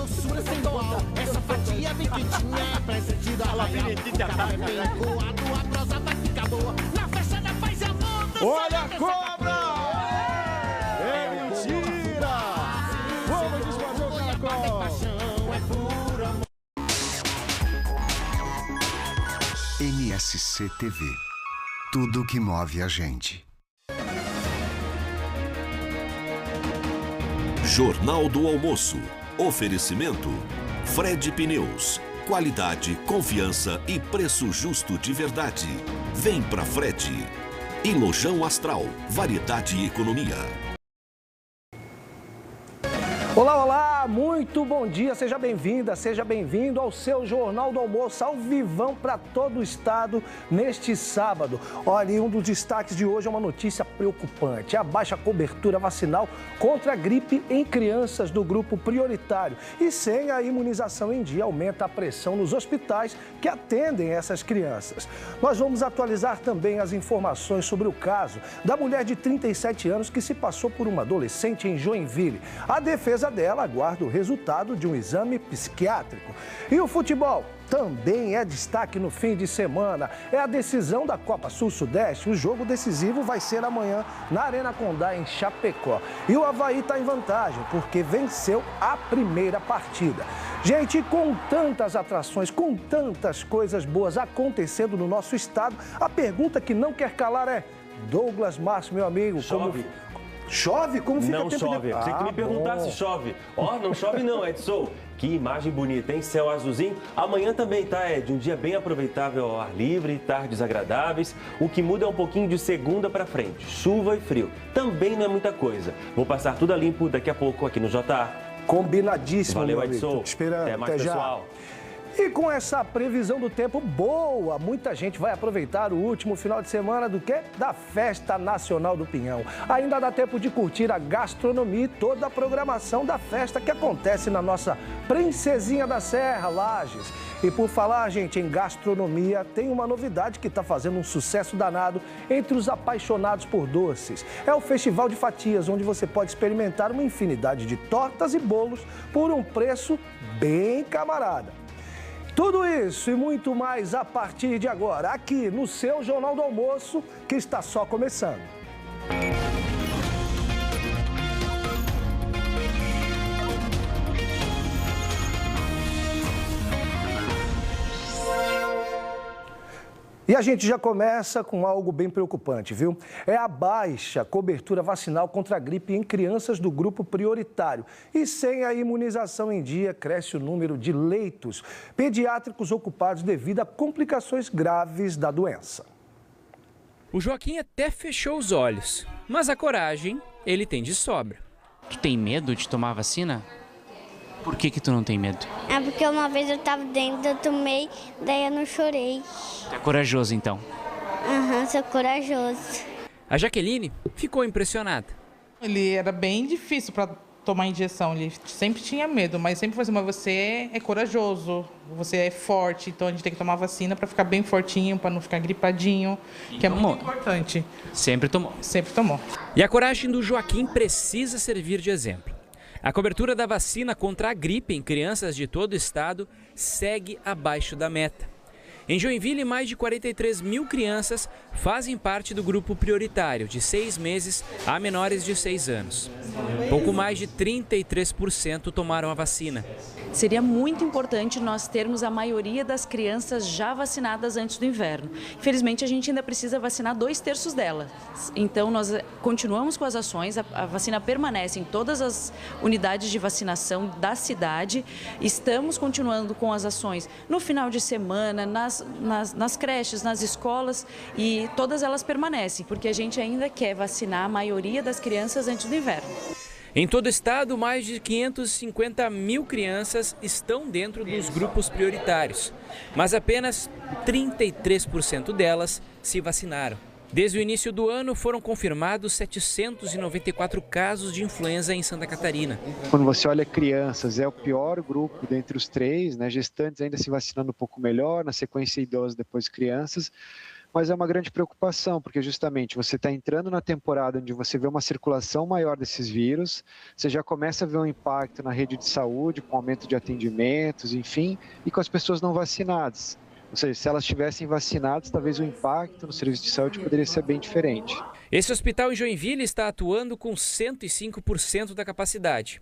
doçura sem igual. Essa fatia bem quentinha é presente da raia. O café bem coado, a prosa vai ficar boa. Na festa da paz e amor. Olha a cobra! É mentira! Vamos desfazer o caracol! MSC TV. Tudo que move a gente. Jornal do Almoço. Oferecimento. Fred Pneus. Qualidade, confiança e preço justo de verdade. Vem pra Fred. E Lojão Astral. Variedade e economia. Olá, olá, muito bom dia, seja bem-vinda, seja bem-vindo ao seu Jornal do Almoço, ao vivão para todo o estado neste sábado. Olha, e um dos destaques de hoje é uma notícia preocupante, a baixa cobertura vacinal contra a gripe em crianças do grupo prioritário. E sem a imunização em dia, aumenta a pressão nos hospitais que atendem essas crianças. Nós vamos atualizar também as informações sobre o caso da mulher de 37 anos que se passou por uma adolescente em Joinville. A defesa dela aguarda o resultado de um exame psiquiátrico. E o futebol também é destaque no fim de semana. É a decisão da Copa Sul-Sudeste. O jogo decisivo vai ser amanhã na Arena Condá, em Chapecó. E o Avaí está em vantagem, porque venceu a primeira partida. Gente, com tantas atrações, com tantas coisas boas acontecendo no nosso estado, a pergunta que não quer calar é: Douglas Márcio, meu amigo, Chove? Chove? Como fica não tempo chove. Pensei que tu me perguntasse se chove. Ó, não chove não, Edson. Que imagem bonita, hein? Céu azulzinho. Amanhã também, tá, Ed? Um dia bem aproveitável ao ar livre, tardes agradáveis. O que muda é um pouquinho de segunda pra frente. Chuva e frio. Também não é muita coisa. Vou passar tudo a limpo daqui a pouco aqui no JA. Combinadíssimo, Valeu, meu amigo. Edson. Tô te esperando. Até mais, pessoal. E com essa previsão do tempo boa, muita gente vai aproveitar o último final de semana do quê? Da Festa Nacional do Pinhão. Ainda dá tempo de curtir a gastronomia e toda a programação da festa que acontece na nossa Princesinha da Serra, Lages. E por falar, gente, em gastronomia, tem uma novidade que está fazendo um sucesso danado entre os apaixonados por doces. É o Festival de Fatias, onde você pode experimentar uma infinidade de tortas e bolos por um preço bem camarada. Tudo isso e muito mais a partir de agora, aqui no seu Jornal do Almoço, que está só começando. E a gente já começa com algo bem preocupante, viu? É a baixa cobertura vacinal contra a gripe em crianças do grupo prioritário. E sem a imunização em dia, cresce o número de leitos pediátricos ocupados devido a complicações graves da doença. O Joaquim até fechou os olhos, mas a coragem ele tem de sobra. Tu tem medo de tomar a vacina? Por que tu não tem medo? É porque uma vez eu tava dentro, eu tomei, daí eu não chorei. Tu é corajoso, então? Sou corajoso. A Jaqueline ficou impressionada. Ele era bem difícil para tomar injeção, ele sempre tinha medo, mas sempre foi assim: mas você é corajoso, você é forte, então a gente tem que tomar vacina para ficar bem fortinho, para não ficar gripadinho, que é muito importante. Sempre tomou? Sempre tomou. E a coragem do Joaquim precisa servir de exemplo. A cobertura da vacina contra a gripe em crianças de todo o estado segue abaixo da meta. Em Joinville, mais de 43 mil crianças fazem parte do grupo prioritário, de 6 meses a menores de 6 anos. Pouco mais de 33% tomaram a vacina. Seria muito importante nós termos a maioria das crianças já vacinadas antes do inverno. Infelizmente, a gente ainda precisa vacinar 2/3 delas. Então, nós continuamos com as ações, a vacina permanece em todas as unidades de vacinação da cidade. Estamos continuando com as ações no final de semana, nas creches, nas escolas, e todas elas permanecem, porque a gente ainda quer vacinar a maioria das crianças antes do inverno. Em todo o estado, mais de 550 mil crianças estão dentro dos grupos prioritários, mas apenas 33% delas se vacinaram. Desde o início do ano, foram confirmados 794 casos de influenza em Santa Catarina. Quando você olha crianças, é o pior grupo dentre os três, né? Gestantes ainda se vacinando um pouco melhor, na sequência idosos, depois crianças. mas é uma grande preocupação, porque justamente você está entrando na temporada onde você vê uma circulação maior desses vírus, você já começa a ver um impacto na rede de saúde, com aumento de atendimentos, enfim, e com as pessoas não vacinadas. Ou seja, se elas estivessem vacinadas, talvez o impacto no serviço de saúde poderia ser bem diferente. Esse hospital em Joinville está atuando com 105% da capacidade.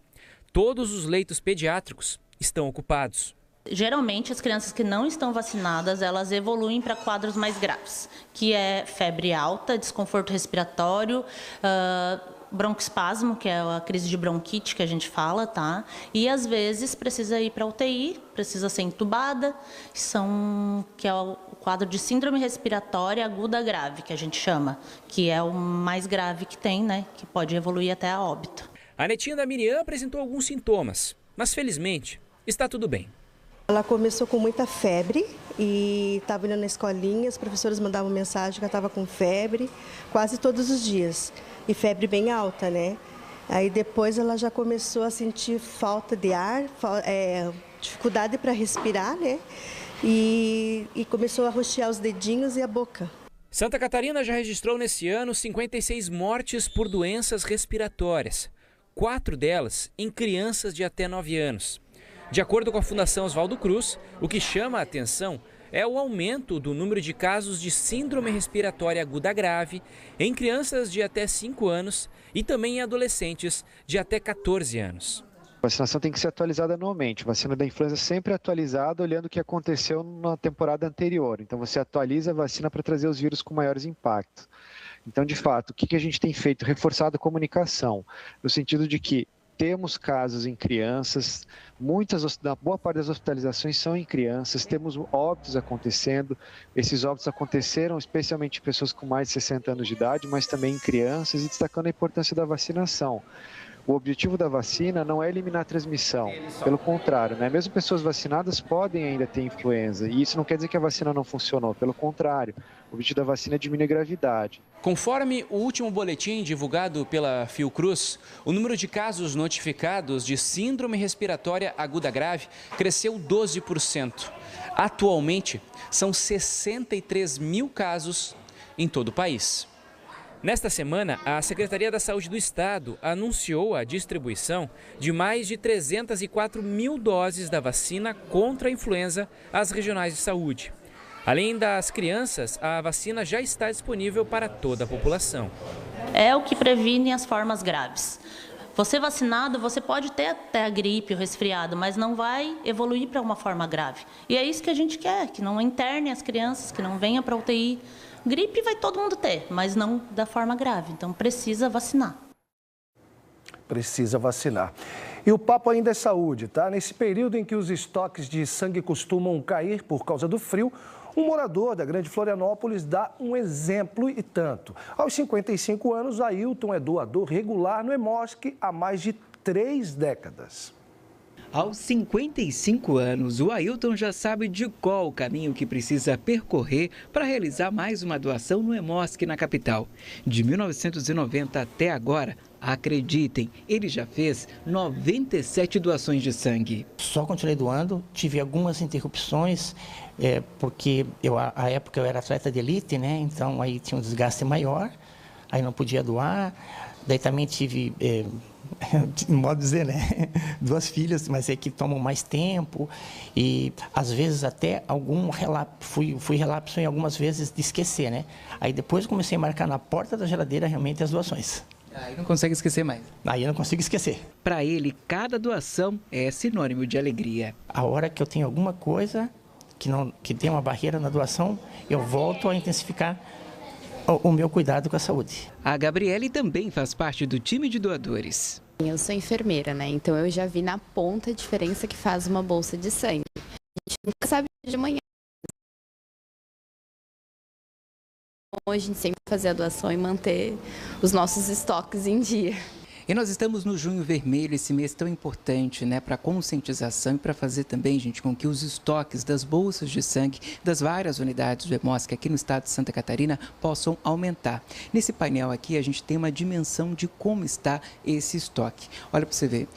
Todos os leitos pediátricos estão ocupados. Geralmente, as crianças que não estão vacinadas, elas evoluem para quadros mais graves, que é febre alta, desconforto respiratório, broncoespasmo, que é a crise de bronquite que a gente fala, tá? E às vezes precisa ir para UTI, precisa ser entubada, que é o quadro de síndrome respiratória aguda grave, que a gente chama, que é o mais grave que tem, né? Que pode evoluir até a óbito. A netinha da Miriam apresentou alguns sintomas, mas felizmente está tudo bem. Ela começou com muita febre e estava indo na escolinha, os professores mandavam mensagem que ela estava com febre quase todos os dias. E febre bem alta, né? Aí depois ela já começou a sentir falta de ar, dificuldade para respirar, né? E começou a roxear os dedinhos e a boca. Santa Catarina já registrou nesse ano 56 mortes por doenças respiratórias, 4 delas em crianças de até 9 anos. De acordo com a Fundação Oswaldo Cruz, o que chama a atenção é o aumento do número de casos de síndrome respiratória aguda grave em crianças de até 5 anos e também em adolescentes de até 14 anos. A vacinação tem que ser atualizada anualmente. A vacina da influenza sempre é atualizada olhando o que aconteceu na temporada anterior. Então você atualiza a vacina para trazer os vírus com maiores impactos. Então, de fato, o que a gente tem feito? Reforçado a comunicação, no sentido de que temos casos em crianças, boa parte das hospitalizações são em crianças, temos óbitos acontecendo, esses óbitos aconteceram especialmente em pessoas com mais de 60 anos de idade, mas também em crianças, e destacando a importância da vacinação. O objetivo da vacina não é eliminar a transmissão, pelo contrário, né? Mesmo pessoas vacinadas podem ainda ter influenza, e isso não quer dizer que a vacina não funcionou, pelo contrário, o objetivo da vacina é diminuir a gravidade. Conforme o último boletim divulgado pela Fiocruz, o número de casos notificados de síndrome respiratória aguda grave cresceu 12%. Atualmente, são 63 mil casos em todo o país. Nesta semana, a Secretaria da Saúde do Estado anunciou a distribuição de mais de 304 mil doses da vacina contra a influenza às regionais de saúde. Além das crianças, a vacina já está disponível para toda a população. É o que previne as formas graves. Você vacinado, você pode ter até a gripe, o resfriado, mas não vai evoluir para uma forma grave. E é isso que a gente quer, que não interne as crianças, que não venha para a UTI. Gripe vai todo mundo ter, mas não da forma grave. Então precisa vacinar. Precisa vacinar. E o papo ainda é saúde, tá? Nesse período em que os estoques de sangue costumam cair por causa do frio, um morador da Grande Florianópolis dá um exemplo e tanto. Aos 55 anos, Ailton é doador regular no Hemosc há mais de 3 décadas. Aos 55 anos, o Ailton já sabe de qual o caminho que precisa percorrer para realizar mais uma doação no Hemosc na capital. De 1990 até agora, acreditem, ele já fez 97 doações de sangue. Só continuei doando, tive algumas interrupções, porque à época eu era atleta de elite, né? Então aí tinha um desgaste maior, aí não podia doar. Daí também tive, modo de dizer, né? 2 filhas, mas é que tomam mais tempo e às vezes até algum relapso, fui relapso em algumas vezes de esquecer, né? Aí depois comecei a marcar na porta da geladeira realmente as doações. Aí não consegue esquecer mais. Aí eu não consigo esquecer. Para ele, cada doação é sinônimo de alegria. A hora que eu tenho alguma coisa que tem uma barreira na doação, eu volto a intensificar o meu cuidado com a saúde. A Gabriele também faz parte do time de doadores. Eu sou enfermeira, né? Então eu já vi na ponta a diferença que faz uma bolsa de sangue. A gente nunca sabe de manhã. A gente sempre fazer a doação e manter os nossos estoques em dia. E nós estamos no Junho Vermelho, esse mês tão importante, né, para conscientização e para fazer também, gente, com que os estoques das bolsas de sangue das várias unidades do Hemosc aqui no estado de Santa Catarina possam aumentar. Nesse painel aqui a gente tem uma dimensão de como está esse estoque. Olha para você ver,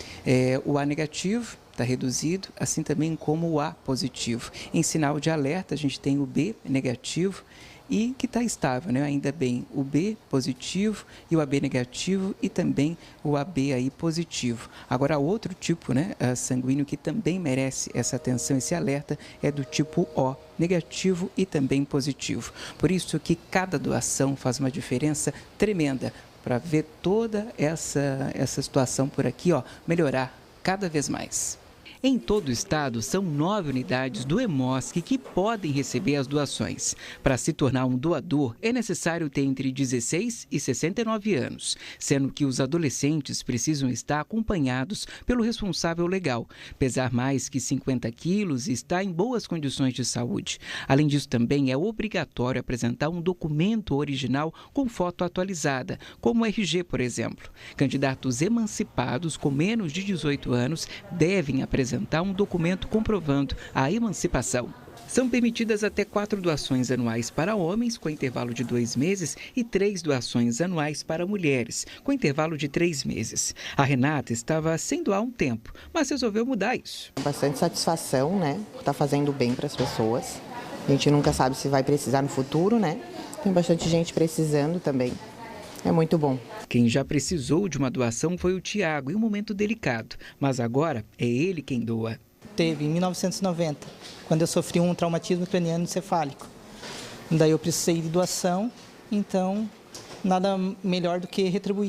o A negativo está reduzido, assim também como o A positivo. Em sinal de alerta a gente tem o B negativo e que está estável, né? Ainda bem, o B positivo e o AB negativo e também o AB aí positivo. Agora, outro tipo, né, sanguíneo que também merece essa atenção, esse alerta, é do tipo O, negativo e também positivo. Por isso que cada doação faz uma diferença tremenda para ver toda essa situação por aqui, ó, melhorar cada vez mais. Em todo o estado, são 9 unidades do Hemosc que podem receber as doações. Para se tornar um doador, é necessário ter entre 16 e 69 anos, sendo que os adolescentes precisam estar acompanhados pelo responsável legal, pesar mais que 50 quilos e estar em boas condições de saúde. Além disso, também é obrigatório apresentar um documento original com foto atualizada, como o RG, por exemplo. Candidatos emancipados com menos de 18 anos devem apresentar um documento comprovando a emancipação. São permitidas até 4 doações anuais para homens, com intervalo de 2 meses, e 3 doações anuais para mulheres, com intervalo de 3 meses. A Renata estava sem doar um tempo, mas resolveu mudar isso. Bastante satisfação, né? Por estar fazendo bem para as pessoas. A gente nunca sabe se vai precisar no futuro, né? Tem bastante gente precisando também. É muito bom. Quem já precisou de uma doação foi o Tiago, em um momento delicado, mas agora é ele quem doa. Teve em 1990, quando eu sofri um traumatismo craniano encefálico. Daí eu precisei de doação, então nada melhor do que retribuir.